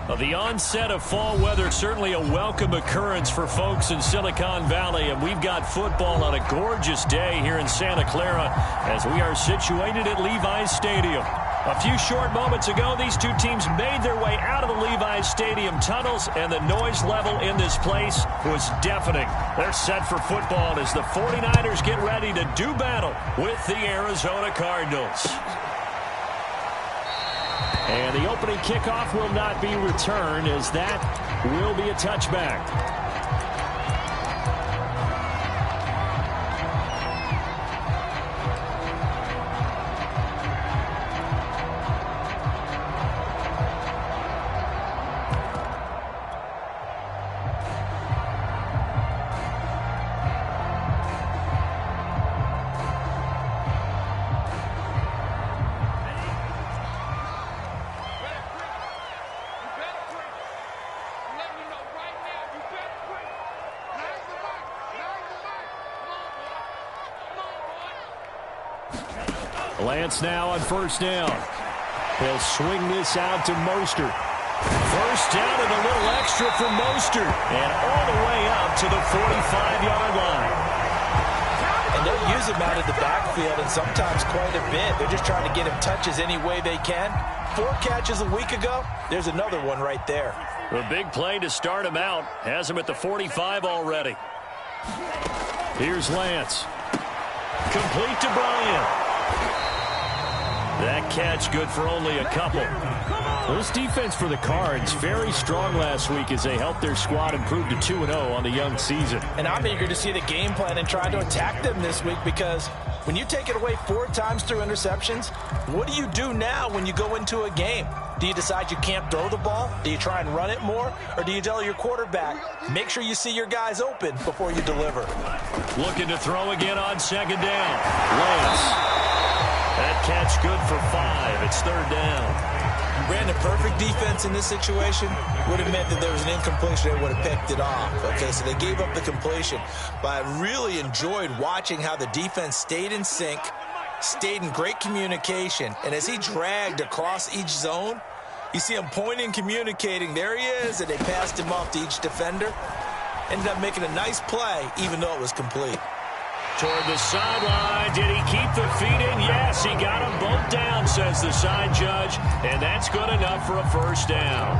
Well, the onset of fall weather, certainly a welcome occurrence for folks in Silicon Valley, and we've got football on a gorgeous day here in Santa Clara as we are situated at Levi's Stadium. A few short moments ago, these two teams made their way out of the Levi's Stadium tunnels, and the noise level in this place was deafening. They're set for football as the 49ers get ready to do battle with the Arizona Cardinals. And the opening kickoff will not be returned, as that will be a touchback. Lance now on first down. He'll swing this out to Mostert. First down and a little extra for Mostert. And all the way up to the 45-yard line. And they'll use him out of the backfield, and sometimes quite a bit. They're just trying to get him touches any way they can. 4 catches a week ago. There's another one right there. The big play to start him out. Has him at the 45 already. Here's Lance. Complete to Bryant. That catch good for only a couple. Well, this defense for the Cards very strong last week as they helped their squad improve to 2-0 on the young season. And I'm eager to see the game plan and try to attack them this week, because when you take it away 4 times through interceptions, what do you do now when you go into a game? Do you decide you can't throw the ball? Do you try and run it more? Or do you tell your quarterback, make sure you see your guys open before you deliver? Looking to throw again on second down. Lance. That catch good for 5. It's third down. Brandon, perfect defense in this situation would have meant that there was an incompletion. They would have picked it off. Okay, so they gave up the completion. But I really enjoyed watching how the defense stayed in sync, stayed in great communication. And as he dragged across each zone, you see him pointing, communicating. There he is, and they passed him off to each defender. Ended up making a nice play, even though it was complete. Toward the sideline. Did he keep the feet in? Yes, he got them both down, says the side judge. And that's good enough for a first down.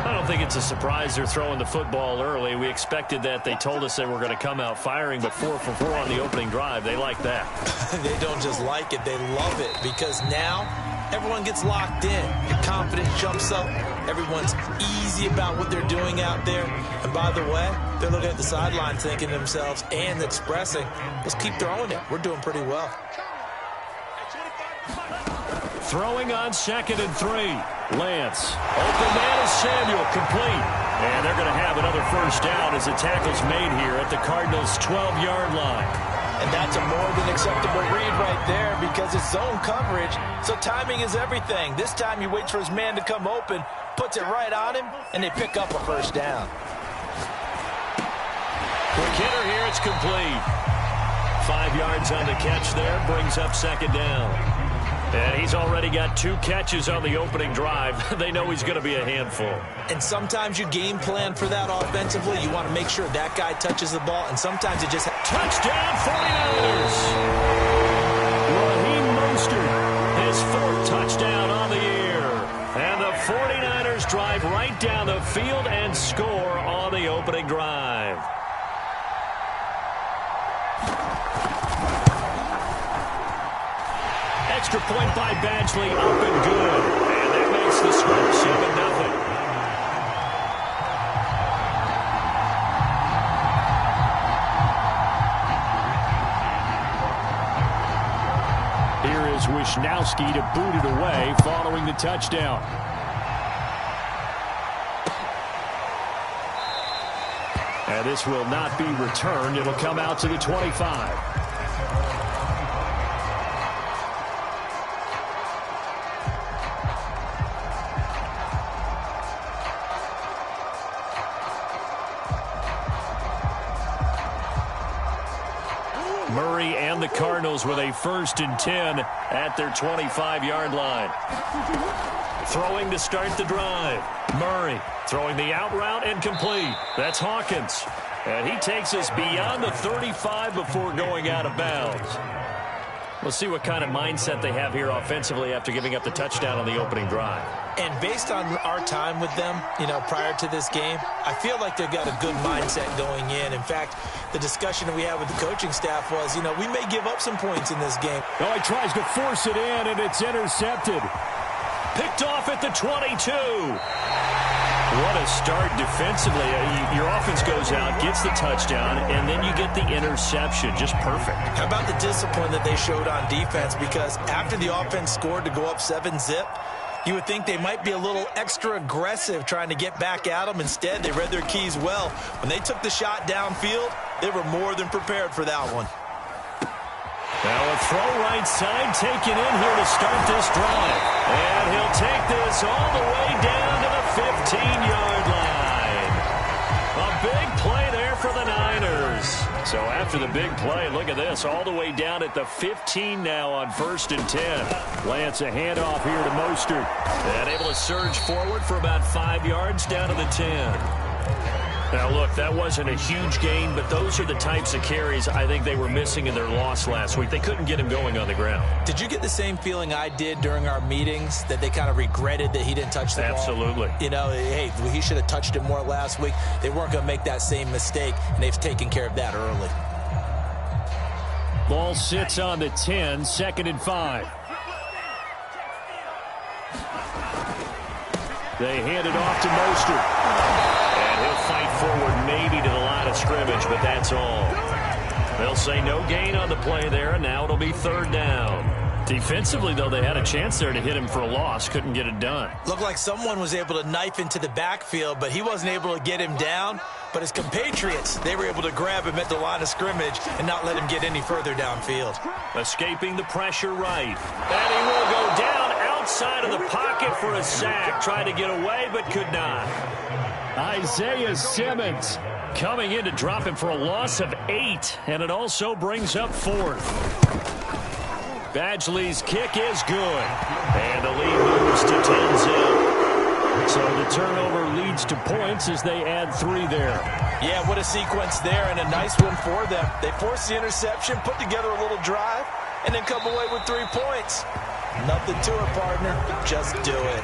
I don't think it's a surprise they're throwing the football early. We expected that. They told us they were going to come out firing, but 4 for 4 on the opening drive. They like that. They don't just like it. They love it, because now everyone gets locked in. Your confidence jumps up. Everyone's easy about what they're doing out there. And by the way, they're looking at the sideline thinking to themselves and expressing, let's keep throwing it. We're doing pretty well. Throwing on second and 3. Lance. Open man is Samuel. Complete. And they're going to have another first down as the tackle's made here at the Cardinals' 12-yard line. And that's a more than acceptable read right there, because it's zone coverage, so timing is everything. This time he waits for his man to come open, puts it right on him, and they pick up a first down. Quick hitter here, it's complete. 5 yards on the catch there, brings up second down. And he's already got 2 catches on the opening drive. They know he's going to be a handful. And sometimes you game plan for that offensively. You want to make sure that guy touches the ball, and sometimes it just... Touchdown, 49ers! Raheem Mostert, his 4th touchdown on the year. And the 49ers drive right down the field and score on the opening drive. Extra point by Badgley, up and good. And that makes the score 7-0. Here is Wisnowski to boot it away following the touchdown. And this will not be returned. It'll come out to the 25. Murray and the Cardinals with a 1st and 10 at their 25-yard line. Throwing to start the drive. Murray throwing the out route and complete. That's Hawkins. And he takes us beyond the 35 before going out of bounds. We'll see what kind of mindset they have here offensively after giving up the touchdown on the opening drive. And based on our time with them, prior to this game, I feel like they've got a good mindset going in. In fact, the discussion that we had with the coaching staff was, we may give up some points in this game. Oh, he tries to force it in, and it's intercepted. Picked off at the 22. What a start defensively. Your offense goes out, gets the touchdown, and then you get the interception. Just perfect. How about the discipline that they showed on defense? Because after the offense scored to go up 7-zip, you would think they might be a little extra aggressive trying to get back at them. Instead, they read their keys well. When they took the shot downfield, they were more than prepared for that one. Now a throw right side taken in here to start this drive. And he'll take this all the way down to the 15-yard line. A big play there for the Niners. So after the big play, look at this, all the way down at the 15 now on 1st and 10. Lance a handoff here to Mostert. And able to surge forward for about 5 yards down to the 10. Now, look, that wasn't a huge gain, but those are the types of carries I think they were missing in their loss last week. They couldn't get him going on the ground. Did you get the same feeling I did during our meetings, that they kind of regretted that he didn't touch the ball? Absolutely. Hey, he should have touched it more last week. They weren't going to make that same mistake, and they've taken care of that early. Ball sits on the 10, 2nd and 5. They hand it off to Mostert. And he'll fight forward maybe to the line of scrimmage, but that's all. They'll say no gain on the play there, and now it'll be 3rd down. Defensively, though, they had a chance there to hit him for a loss. Couldn't get it done. Looked like someone was able to knife into the backfield, but he wasn't able to get him down. But his compatriots, they were able to grab him at the line of scrimmage and not let him get any further downfield. Escaping the pressure right. And he will go down outside of the pocket for a sack. Tried to get away, but could not. Isaiah Simmons coming in to drop him for a loss of 8, and it also brings up 4th. Badgley's kick is good, and the lead moves to 10-0. So the turnover leads to points as they add 3 there. Yeah, what a sequence there, and a nice one for them. They force the interception, put together a little drive, and then come away with 3 points. Nothing to it, partner. Just do it.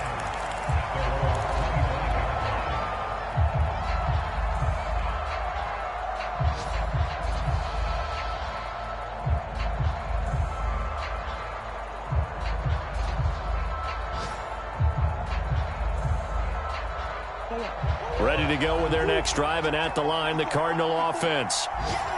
Ready to go with their next drive, and at the line, the Cardinal offense.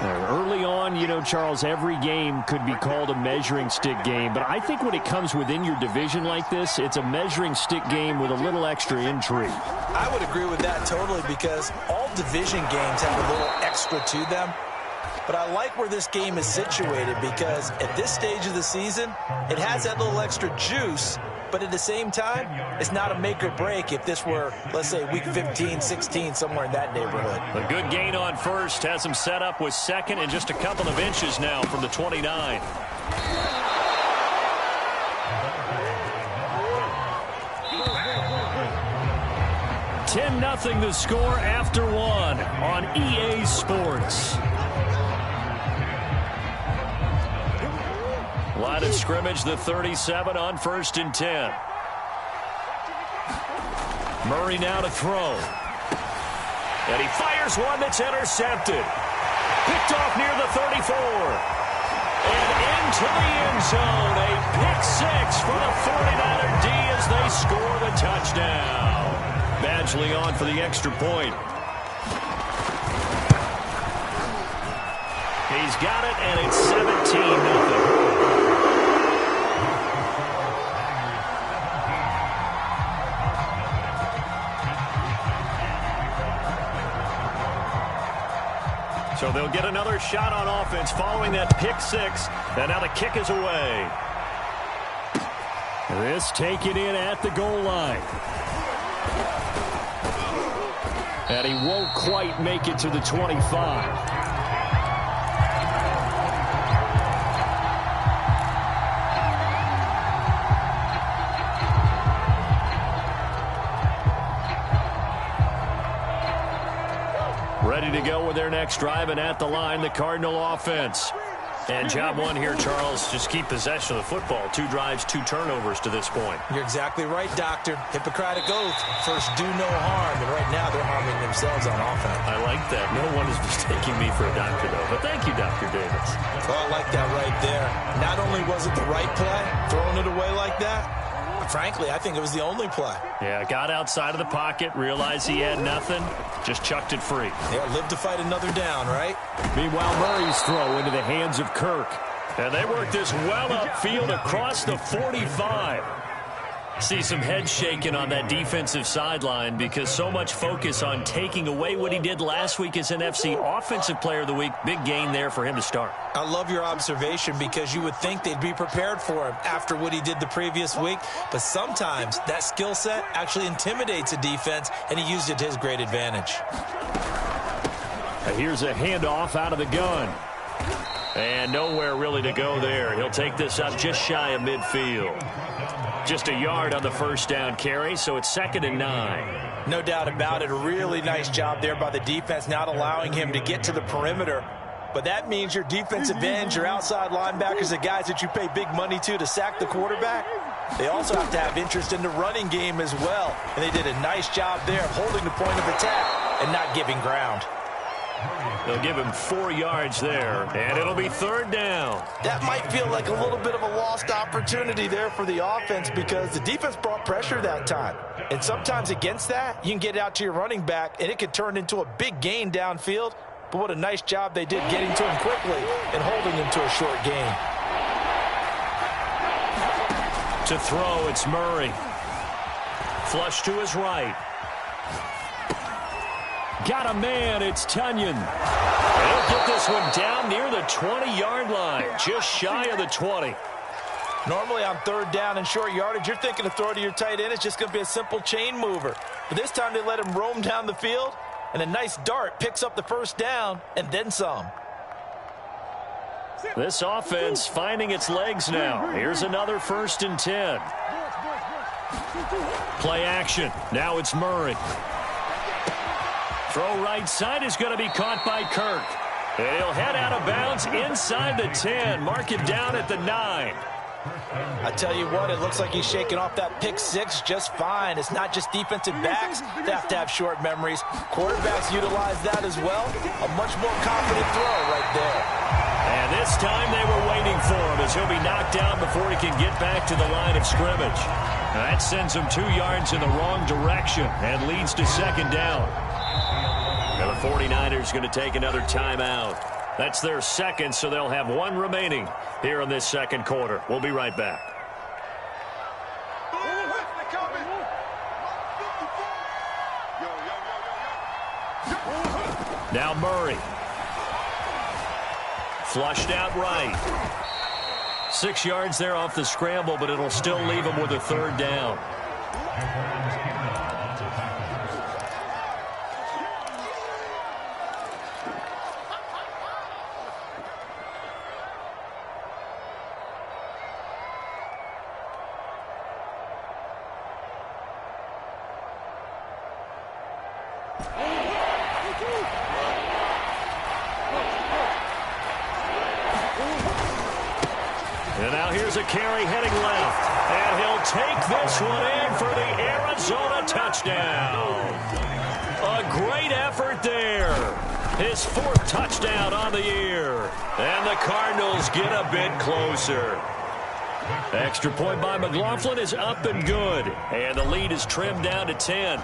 Early on, Charles, every game could be called a measuring stick game, but I think when it comes within your division like this, it's a measuring stick game with a little extra intrigue. I would agree with that totally, because all division games have a little extra to them. But I like where this game is situated, because at this stage of the season, it has that little extra juice. But at the same time, it's not a make or break if this were, let's say, week 15, 16, somewhere in that neighborhood. A good gain on 1st has him set up with 2nd and just a couple of inches now from the 29. $10-0 the score after 1 on EA Sports. Line of scrimmage, the 37 on 1st and 10. Murray now to throw. And he fires one that's intercepted. Picked off near the 34. And into the end zone. A pick 6 for the 49er D as they score the touchdown. Badgley on for the extra point. He's got it, and it's 17-0. So they'll get another shot on offense following that pick 6. And now the kick is away. This taken in at the goal line. And he won't quite make it to the 25. ready to go with their next drive, and at the line, the Cardinal offense. And job one here, Charles, just keep possession of the football. 2 drives, 2 turnovers to this point. You're exactly right, Doctor. Hippocratic oath. First, do no harm. And right now, they're harming themselves on offense. I like that. No one is mistaking me for a doctor, though. But thank you, Dr. Davis. Oh, I like that right there. Not only was it the right play, throwing it away like that, frankly, I think it was the only play. Yeah, got outside of the pocket, realized he had nothing, just chucked it free. Yeah, live to fight another down, right? Meanwhile, Murray's throw into the hands of Kirk. And they work this well upfield across the 45. See some head shaking on that defensive sideline because so much focus on taking away what he did last week as NFC Offensive Player of the Week. Big gain there for him to start. I love your observation because you would think they'd be prepared for him after what he did the previous week. But sometimes that skill set actually intimidates a defense, and he used it to his great advantage. Here's a handoff out of the gun. And nowhere really to go there. He'll take this up just shy of midfield. Just a yard on the first down carry, so it's 2nd and 9. No doubt about it. A really nice job there by the defense, not allowing him to get to the perimeter. But that means your defensive ends, your outside linebackers, the guys that you pay big money to sack the quarterback, they also have to have interest in the running game as well. And they did a nice job there of holding the point of attack and not giving ground. They'll give him 4 yards there, and it'll be 3rd down. That might feel like a little bit of a lost opportunity there for the offense because the defense brought pressure that time. And sometimes against that, you can get out to your running back, and it could turn into a big gain downfield. But what a nice job they did getting to him quickly and holding him to a short gain. To throw, it's Murray. Flush to his right. Got a man, it's Tunyon. They'll get this one down near the 20-yard line, just shy of the 20. Normally on 3rd down and short yardage, you're thinking to throw to your tight end. It's just going to be a simple chain mover. But this time they let him roam down the field, and a nice dart picks up the first down and then some. This offense finding its legs now. Here's another 1st and 10. Play action. Now it's Murray. Throw right side is going to be caught by Kirk. And he'll head out of bounds inside the 10. Mark him down at the 9. I tell you what, it looks like he's shaking off that pick 6 just fine. It's not just defensive backs that have to have short memories. Quarterbacks utilize that as well. A much more confident throw right there. And this time they were waiting for him as he'll be knocked down before he can get back to the line of scrimmage. That sends him 2 yards in the wrong direction and leads to 2nd down. Now the 49ers going to take another timeout. That's their 2nd, so they'll have 1 remaining here in this 2nd quarter. We'll be right back. Now Murray. Flushed out right. 6 yards there off the scramble, but it'll still leave him with a 3rd down. And now here's a carry heading left. And he'll take this one in for the Arizona touchdown. A great effort there. His 4th touchdown on the year. And the Cardinals get a bit closer. Extra point by McLaughlin is up and good. And the lead is trimmed down to 10.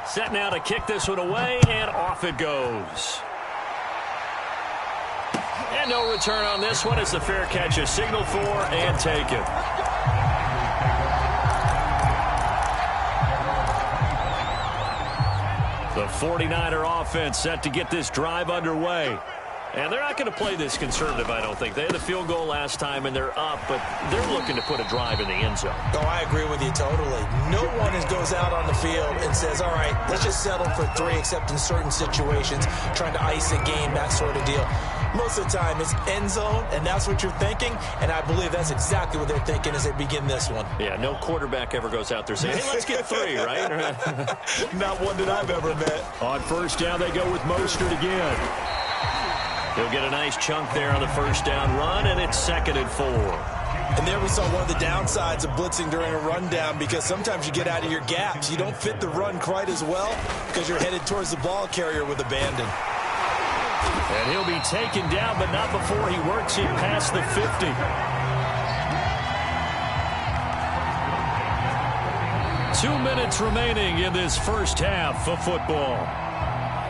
Set now to kick this one away, and off it goes. And no return on this one as the fair catch is signaled for and taken. The 49er offense set to get this drive underway. And they're not going to play this conservative, I don't think. They had the field goal last time, and they're up, but they're looking to put a drive in the end zone. Oh, I agree with you totally. No one goes out on the field and says, all right, let's just settle for 3, except in certain situations, trying to ice a game, that sort of deal. Most of the time, it's end zone, and that's what you're thinking, and I believe that's exactly what they're thinking as they begin this one. Yeah, no quarterback ever goes out there saying, hey, let's get 3, right? Not one that I've ever met. On first down, they go with Mostert again. He'll get a nice chunk there on the first down run, and it's 2nd and 4. And there we saw one of the downsides of blitzing during a rundown, because sometimes you get out of your gaps. You don't fit the run quite as well because you're headed towards the ball carrier with abandon. And he'll be taken down, but not before he works it past the 50. Two minutes remaining in this first half of football.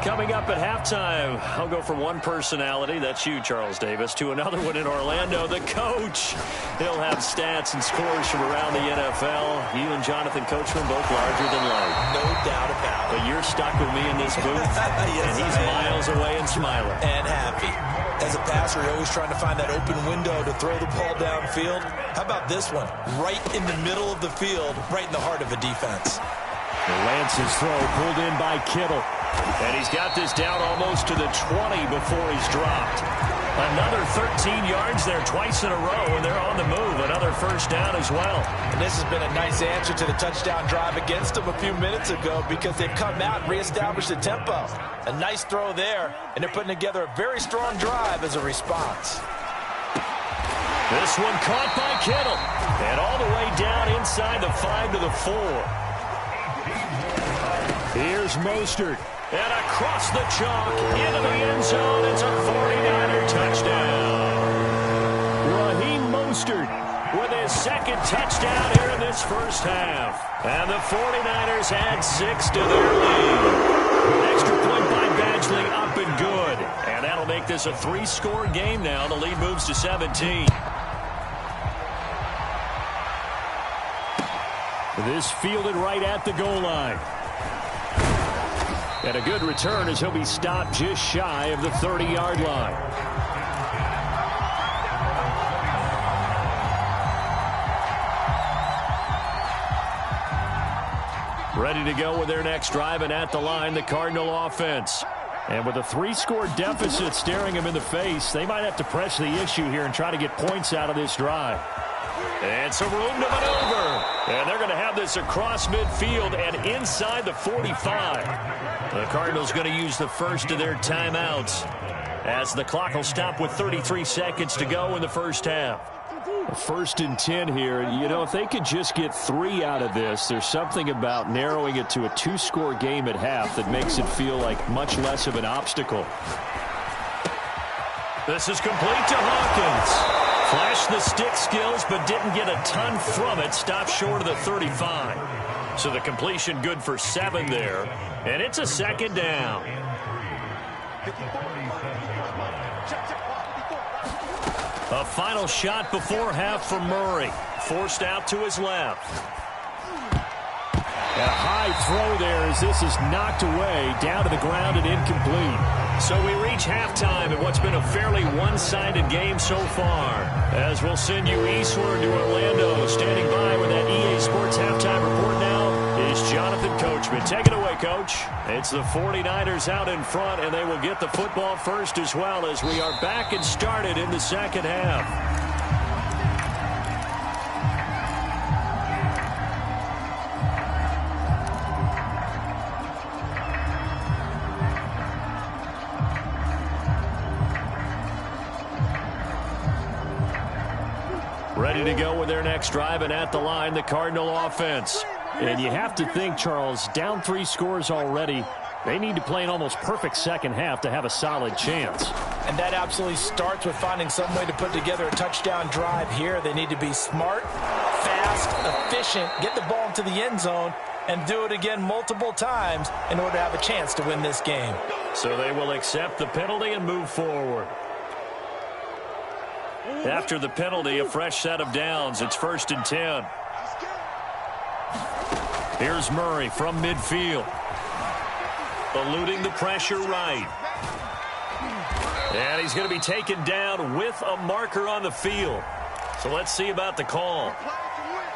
Coming up at halftime, I'll go from one personality, that's you, Charles Davis, to another one in Orlando, the coach. He'll have stats and scores from around the NFL. You and Jonathan Coachman both larger than life. No doubt about it. But you're stuck with me in this booth, yes, and he's miles away and smiling. And happy. As a passer, you're always trying to find that open window to throw the ball downfield. How about this one? Right in the middle of the field, right in the heart of a defense. Lance's throw pulled in by Kittle. And he's got this down almost to the 20 before he's dropped. Another 13 yards there twice in a row, and they're on the move. Another first down as well. And this has been a nice answer to the touchdown drive against them a few minutes ago, because they've come out and reestablished the tempo. A nice throw there, and they're putting together a very strong drive as a response. This one caught by Kittle. And all the way down inside the 5 to the 4. Here's Mostert. And across the chalk, into the end zone, it's a 49er touchdown. Raheem Mostert with his 2nd touchdown here in this first half. And the 49ers add 6 to their lead. Extra point by Badgley, up and good. And that'll make this a 3-score game now. The lead moves to 17. This fielded right at the goal line. And a good return as he'll be stopped just shy of the 30-yard line. Ready to go with their next drive, and at the line, the Cardinal offense. And with a 3-score deficit staring them in the face, they might have to press the issue here and try to get points out of this drive. And some room to maneuver. And they're going to have this across midfield and inside the 45. The Cardinals going to use the first of their timeouts as the clock will stop with 33 seconds to go in the first half. 1st and 10 here. You know, if they could just get 3 out of this, there's something about narrowing it to a 2-score game at half that makes it feel like much less of an obstacle. This is complete to Hawkins. Flashed the stick skills, but didn't get a ton from it. Stopped short of the 35. So the completion good for 7 there. And it's a 2nd down. A final shot before half for Murray. Forced out to his left. A high throw there as this is knocked away, down to the ground and incomplete. So we reach halftime in what's been a fairly one-sided game so far. As we'll send you eastward to Orlando. Standing by with that EA Sports halftime report now is Jonathan Coachman. Take it away, Coach. It's the 49ers out in front, and they will get the football first as well as we are back and started in the second half. Ready to go with their next drive, and at the line, the Cardinal offense. And you have to think, Charles, down 3 scores already. They need to play an almost perfect second half to have a solid chance. And that absolutely starts with finding some way to put together a touchdown drive here. They need to be smart, fast, efficient, get the ball into the end zone, and do it again multiple times in order to have a chance to win this game. So they will accept the penalty and move forward. After the penalty, a fresh set of downs. It's 1st and 10. Here's Murray from midfield. Eluding the pressure right. And he's going to be taken down with a marker on the field. So let's see about the call.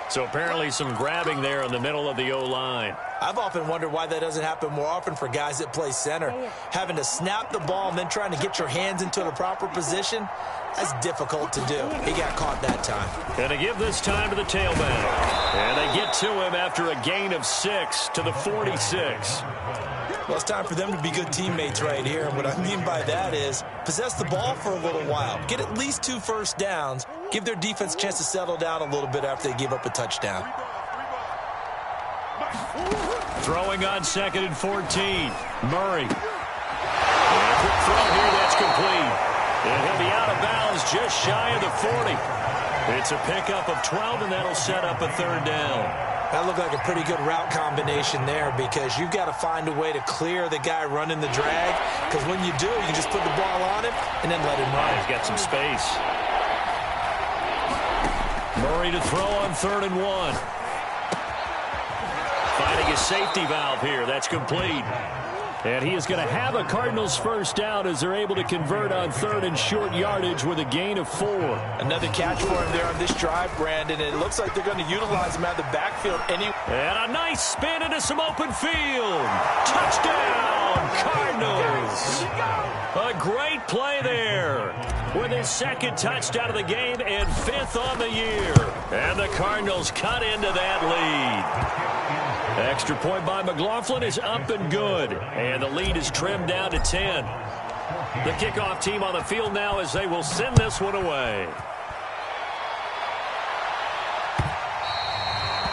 So apparently some grabbing there in the middle of the O-line. I've often wondered why that doesn't happen more often for guys that play center. Having to snap the ball and then trying to get your hands into the proper position, that's difficult to do. He got caught that time. Going to give this time to the tailback. And they get to him after a gain of 6 to the 46. Well, it's time for them to be good teammates right here. And what I mean by that is possess the ball for a little while. Get at least 2 first downs. Give their defense a chance to settle down a little bit after they give up a touchdown. Throwing on 2nd and 14. Murray. And a quick throw here, that's complete. And he'll be out of bounds just shy of the 40. It's a pickup of 12, and that'll set up a 3rd down. That looked like a pretty good route combination there because you've got to find a way to clear the guy running the drag, because when you do, you can just put the ball on him and then let him run. He's got some space. Murray to throw on 3rd and 1. Finding a safety valve here. That's complete. And he is going to have a Cardinals first down as they're able to convert on 3rd and short yardage with a gain of 4. Another catch for him there on this drive, Brandon. And it looks like they're going to utilize him out of the backfield. And a nice spin into some open field. Touchdown, Cardinals. A great play there with his 2nd touchdown of the game and 5th on the year. And the Cardinals cut into that lead. Extra point by McLaughlin is up and good. And the lead is trimmed down to 10. The kickoff team on the field now as they will send this one away.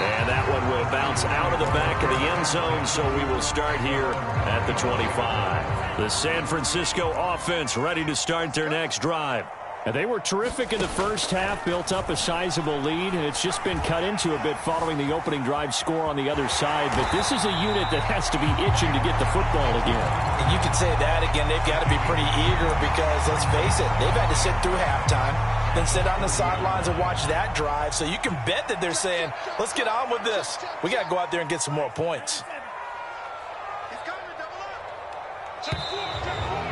And that one will bounce out of the back of the end zone, so we will start here at the 25. The San Francisco offense ready to start their next drive. And they were terrific in the first half, built up a sizable lead, and it's just been cut into a bit following the opening drive score on the other side. But this is a unit that has to be itching to get the football again. And you can say that again. They've got to be pretty eager because, let's face it, they've had to sit through halftime, then sit on the sidelines and watch that drive. So you can bet that they're saying, let's get on with this. We got to go out there and get some more points.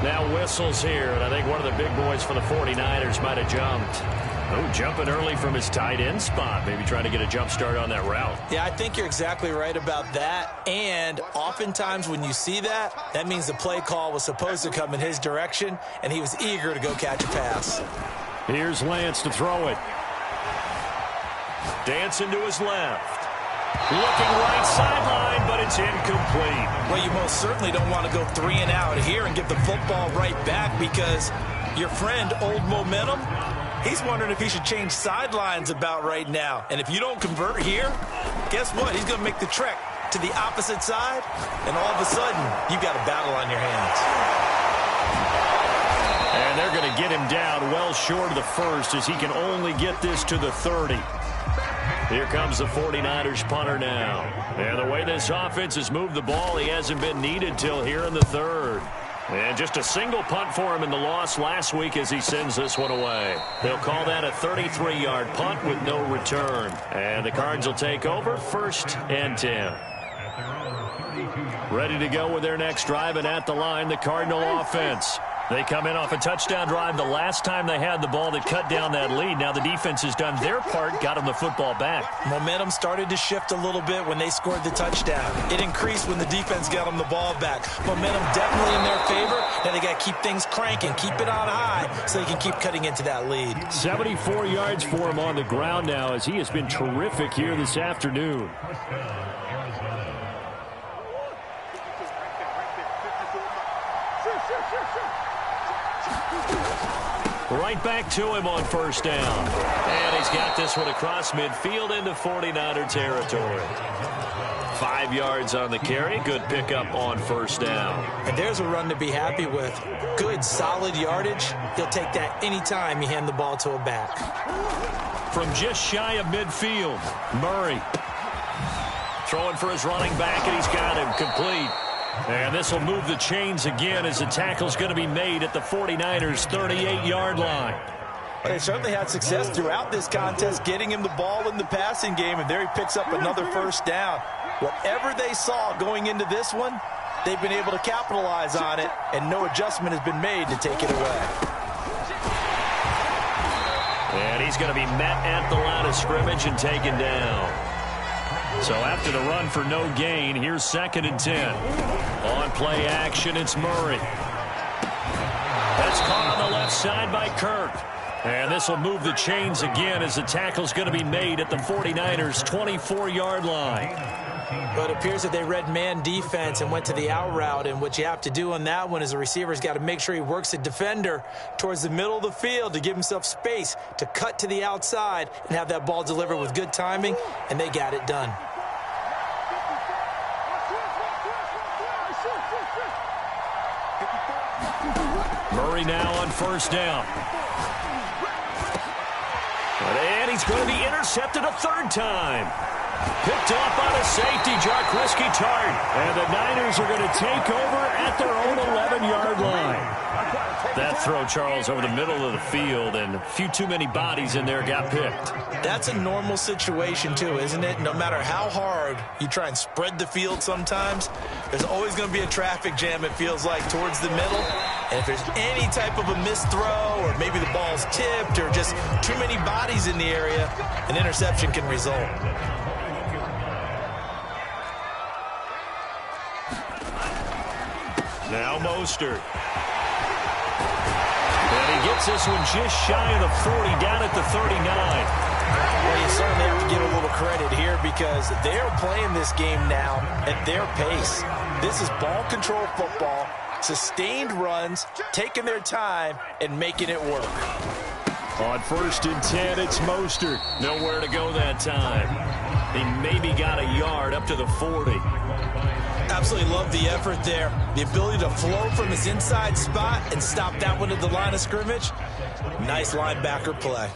Now whistles here, and I think one of the big boys for the 49ers might have jumped. Oh, jumping early from his tight end spot. Maybe trying to get a jump start on that route. Yeah, I think you're exactly right about that. And oftentimes when you see that, that means the play call was supposed to come in his direction, and he was eager to go catch a pass. Here's Lance to throw it. Dancing to his left. Looking right sideline, but it's incomplete. Well, you most certainly don't want to go 3 and out here and get the football right back because your friend, Old Momentum, he's wondering if he should change sidelines about right now. And if you don't convert here, guess what? He's going to make the trek to the opposite side, and all of a sudden, you've got a battle on your hands. And they're going to get him down well short of the first as he can only get this to the 30. Here comes the 49ers punter now. And the way this offense has moved the ball, he hasn't been needed till here in the 3rd. And just a single punt for him in the loss last week as he sends this one away. They'll call that a 33-yard punt with no return. And the Cards will take over 1st and 10. Ready to go with their next drive, and at the line, the Cardinal offense. They come in off a touchdown drive the last time they had the ball that cut down that lead. Now the defense has done their part, got them the football back. Momentum started to shift a little bit when they scored the touchdown. It increased when the defense got them the ball back. Momentum definitely in their favor. Now they got to keep things cranking, keep it on high so they can keep cutting into that lead. 74 yards for him on the ground now as he has been terrific here this afternoon. Right back to him on 1st down. And he's got this one across midfield into 49er territory. 5 yards on the carry. Good pickup on 1st down. And there's a run to be happy with. Good, solid yardage. He'll take that anytime you hand the ball to a back. From just shy of midfield, Murray. Throwing for his running back, and he's got him complete. And this will move the chains again as the tackle's going to be made at the 49ers' 38-yard line. They certainly had success throughout this contest getting him the ball in the passing game, and there he picks up another 1st down. Whatever they saw going into this one, they've been able to capitalize on it, and no adjustment has been made to take it away. And he he's going to be met at the line of scrimmage and taken down. So after the run for no gain, here's 2nd and 10. On play action, it's Murray. That's caught on the left side by Kirk. And this will move the chains again as the tackle's going to be made at the 49ers' 24-yard line. But it appears that they read man defense and went to the out route, and what you have to do on that one is the receiver's got to make sure he works the defender towards the middle of the field to give himself space to cut to the outside and have that ball delivered with good timing, and they got it done. Murray now on 1st down. And he's going to be intercepted a 3rd time. Picked off by the safety, Jarquiski Tart. And the Niners are going to take over at their own 11-yard line. That throw, Charles, over the middle of the field, and a few too many bodies in there got picked. That's a normal situation, too, isn't it? No matter how hard you try and spread the field sometimes, there's always going to be a traffic jam, it feels like, towards the middle. And if there's any type of a missed throw, or maybe the ball's tipped, or just too many bodies in the area, an interception can result. Now Mostert. And he gets this one just shy of the 40, down at the 39. Well, you certainly have to give a little credit here because they're playing this game now at their pace. This is ball control football, sustained runs, taking their time, and making it work. On 1st and 10, it's Mostert. Nowhere to go that time. He maybe got a yard up to the 40. Absolutely love the effort there. The ability to flow from his inside spot and stop that one at the line of scrimmage. Nice linebacker play.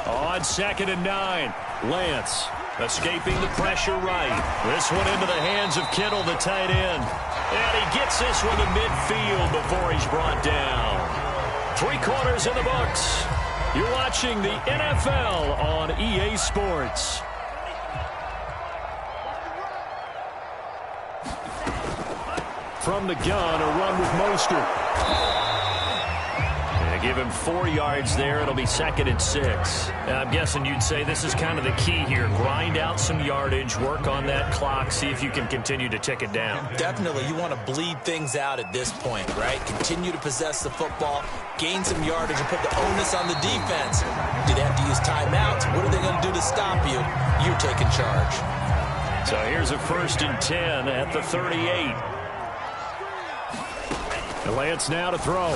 On 2nd and 9, Lance escaping the pressure right. This one into the hands of Kittle, the tight end. And he gets this one to midfield before he's brought down. 3 quarters in the books. You're watching the NFL on EA Sports. From the gun, a run with Mostert. And give him 4 yards there. It'll be 2nd and 6. I'm guessing you'd say this is kind of the key here. Grind out some yardage, work on that clock, see if you can continue to tick it down. Definitely. You want to bleed things out at this point, right? Continue to possess the football, gain some yardage, and put the onus on the defense. Do they have to use timeouts? What are they going to do to stop you? You're taking charge. So here's a 1st and 10 at the 38. And Lance now to throw.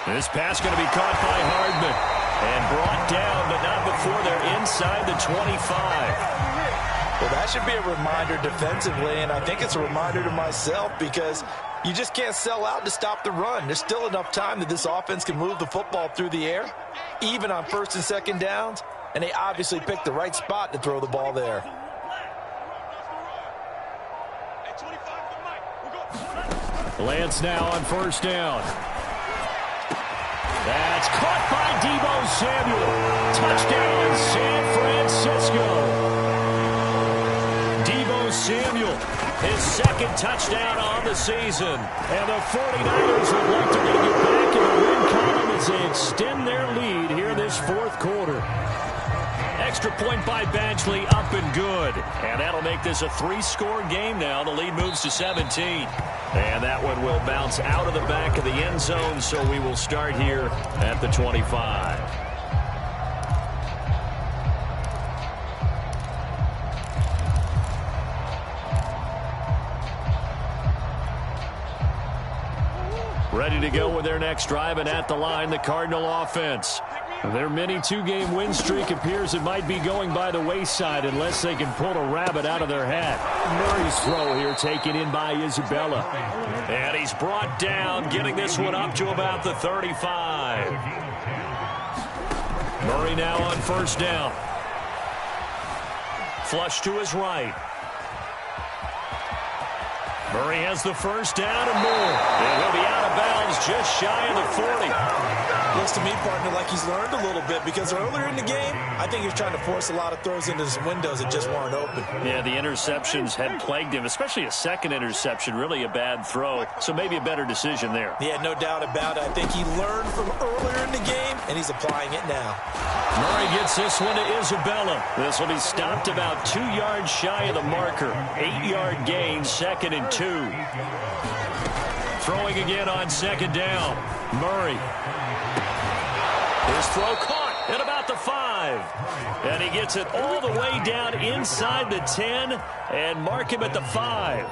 This pass going to be caught by Hardman. And brought down, but not before they're inside the 25. Well, that should be a reminder defensively, and I think it's a reminder to myself because you just can't sell out to stop the run. There's still enough time that this offense can move the football through the air, even on 1st and 2nd downs, and they obviously picked the right spot to throw the ball there. Lance now on 1st down. That's caught by Deebo Samuel. Touchdown, San Francisco. Deebo Samuel, his 2nd touchdown on the season. And the 49ers would like to make it back in the win column as they extend their lead here this 4th quarter. Extra point by Badgley, up and good. And that'll make this a 3-score game now. The lead moves to 17. And that one will bounce out of the back of the end zone, so we will start here at the 25. Ready to go with their next drive, and at the line, the Cardinal offense. Their mini 2-game win streak appears it might be going by the wayside unless they can pull a rabbit out of their hat. Murray's throw here taken in by Isabella. And he's brought down, getting this one up to about the 35. Murray now on 1st down. Flush to his right. Murray has the 1st down and more. And he'll be out of bounds just shy of the 40. Looks to me, partner, like he's learned a little bit, because earlier in the game, I think he was trying to force a lot of throws into some windows that just weren't open. Yeah, the interceptions had plagued him, especially a second interception, really a bad throw. So maybe a better decision there. Yeah, no doubt about it. I think he learned from earlier in the game, and he's applying it now. Murray gets this one to Isabella. This will be stopped about 2 yards shy of the marker. 8-yard gain, 2nd and 2. Throwing again on 2nd down. Murray. His throw caught at about the 5. And he gets it all the way down inside the 10 and mark him at the 5.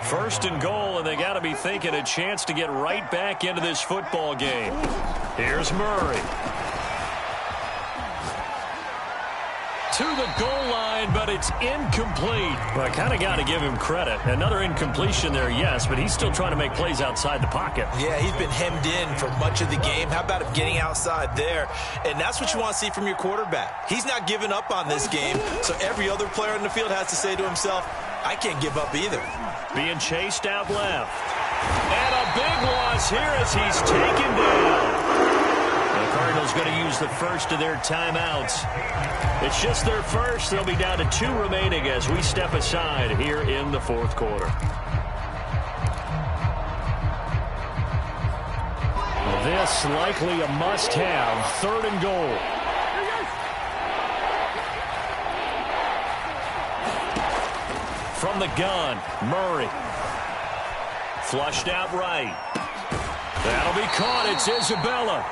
1st and goal, and they got to be thinking a chance to get right back into this football game. Here's Murray. To the goal line, but it's incomplete. Well, I kind of got to give him credit. Another incompletion there, yes, but he's still trying to make plays outside the pocket. Yeah, he's been hemmed in for much of the game. How about him getting outside there? And that's what you want to see from your quarterback. He's not giving up on this game, so every other player in the field has to say to himself, I can't give up either. Being chased out left. And a big loss here as he's taken down. The Cardinals going to use the first of their timeouts. It's just their first. They'll be down to 2 remaining as we step aside here in the 4th quarter. This likely a must-have. 3rd and goal. From the gun, Murray. Flushed out right. That'll be caught. It's Isabella.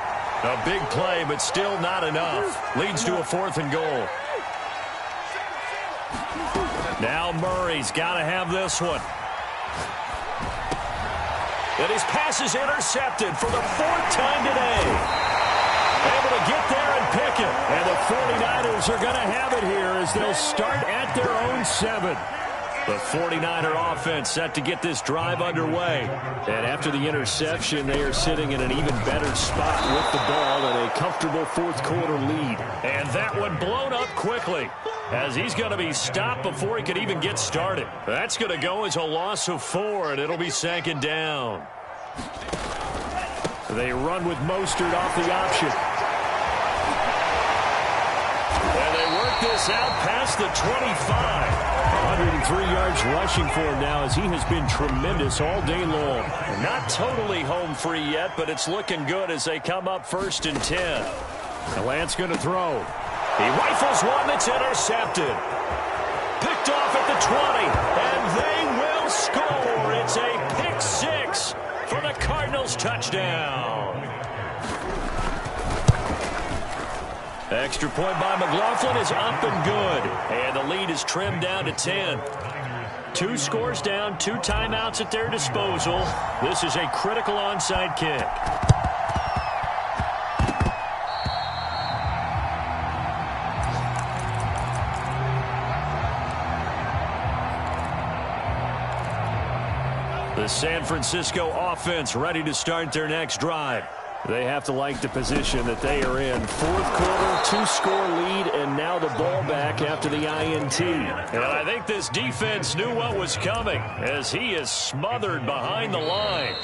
A big play, but still not enough. Leads to a 4th and goal. Now Murray's got to have this one. And his pass is intercepted for the 4th time today. Able to get there and pick it. And the 49ers are going to have it here as they'll start at their own 7. The 49er offense set to get this drive underway. And after the interception, they are sitting in an even better spot with the ball and a comfortable 4th quarter lead. And that one blown up quickly as he's going to be stopped before he could even get started. That's going to go as a loss of 4, and it'll be 2nd down. They run with Mostert off the option. And they work this out past the 25. 103 yards rushing for him now as he has been tremendous all day long. Not totally home free yet, but it's looking good as they come up 1st and 10. And Lance going to throw. He rifles one that's intercepted. Picked off at the 20, and they will score. It's a pick 6 for the Cardinals touchdown. Extra point by McLaughlin is up and good. And the lead is trimmed down to 10. 2 scores down, 2 timeouts at their disposal. This is a critical onside kick. The San Francisco offense ready to start their next drive. They have to like the position that they are in. 4th quarter, 2-score lead, and now the ball back after the INT. And I think this defense knew what was coming as he is smothered behind the line.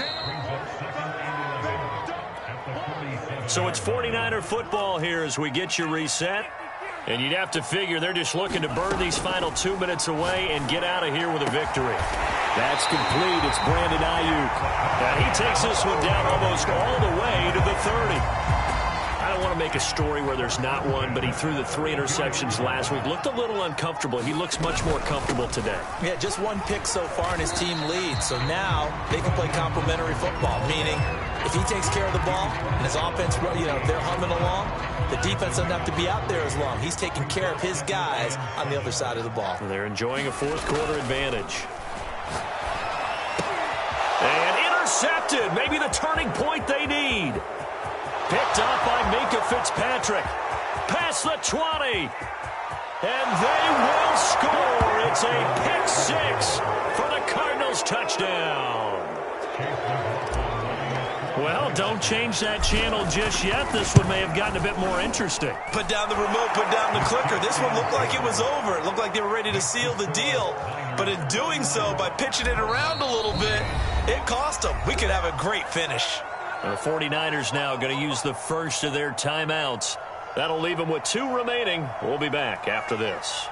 So it's 49er football here as we get you reset. And you'd have to figure they're just looking to burn these final 2 minutes away and get out of here with a victory. That's complete. It's Brandon Ayuk. And he takes this one down almost all the way to the 30. I don't want to make a story where there's not one, but he threw the 3 interceptions last week. Looked a little uncomfortable. He looks much more comfortable today. Yeah, just 1 pick so far and his team leads. So now they can play complementary football, meaning if he takes care of the ball and his offense, they're humming along, the defense doesn't have to be out there as long. He's taking care of his guys on the other side of the ball. They're enjoying a 4th quarter advantage. And intercepted. Maybe the turning point they need. Picked up by Minkah Fitzpatrick. Past the 20. And they will score. It's a pick 6 for the Cardinals touchdown. Well, don't change that channel just yet. This one may have gotten a bit more interesting. Put down the remote, put down the clicker. This one looked like it was over. It looked like they were ready to seal the deal. But in doing so, by pitching it around a little bit, it cost them. We could have a great finish. The 49ers now going to use the first of their timeouts. That'll leave them with 2 remaining. We'll be back after this.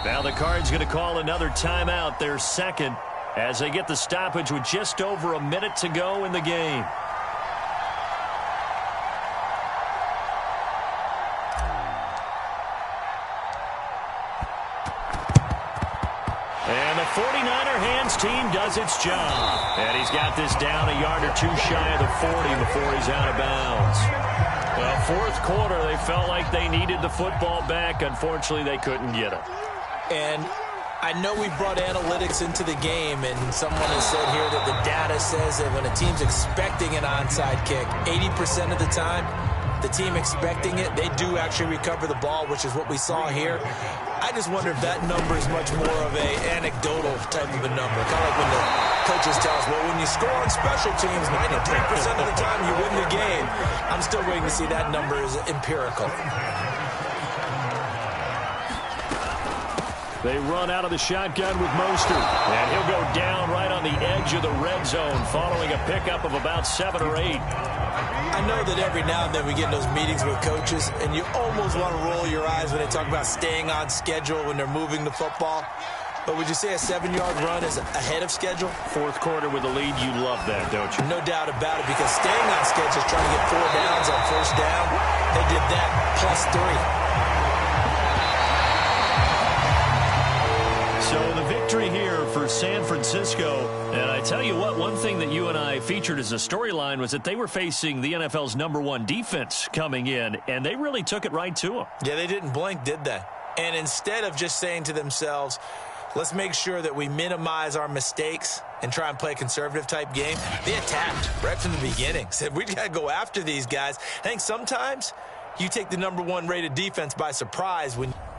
Now the Cards going to call another timeout, their second, as they get the stoppage with just over a minute to go in the game. And the 49er hands team does its job. And he's got this down a yard or 2 shy of the 40 before he's out of bounds. Well, fourth quarter, they felt like they needed the football back. Unfortunately, they couldn't get it. And I know we brought analytics into the game, and someone has said here that the data says that when a team's expecting an onside kick, 80% of the time, the team expecting it, they do actually recover the ball, which is what we saw here. I just wonder if that number is much more of a anecdotal type of a number. Kind of like when the coaches tell us, well, when you score on special teams, 93% of the time you win the game. I'm still waiting to see that number is empirical. They run out of the shotgun with Mostert. And he'll go down right on the edge of the red zone following a pickup of about 7 or 8. I know that every now and then we get in those meetings with coaches, and you almost want to roll your eyes when they talk about staying on schedule when they're moving the football. But would you say a 7-yard run is ahead of schedule? Fourth quarter with the lead, you love that, don't you? No doubt about it, because staying on schedule is trying to get 4 downs on first down. They did that plus 3. So the victory here for San Francisco. And I tell you what, one thing that you and I featured as a storyline was that they were facing the NFL's #1 defense coming in, and they really took it right to them. Yeah, they didn't blink, did they? And instead of just saying to themselves, let's make sure that we minimize our mistakes and try and play a conservative type game, they attacked right from the beginning. Said, we got to go after these guys. I think sometimes you take the #1 rated defense by surprise when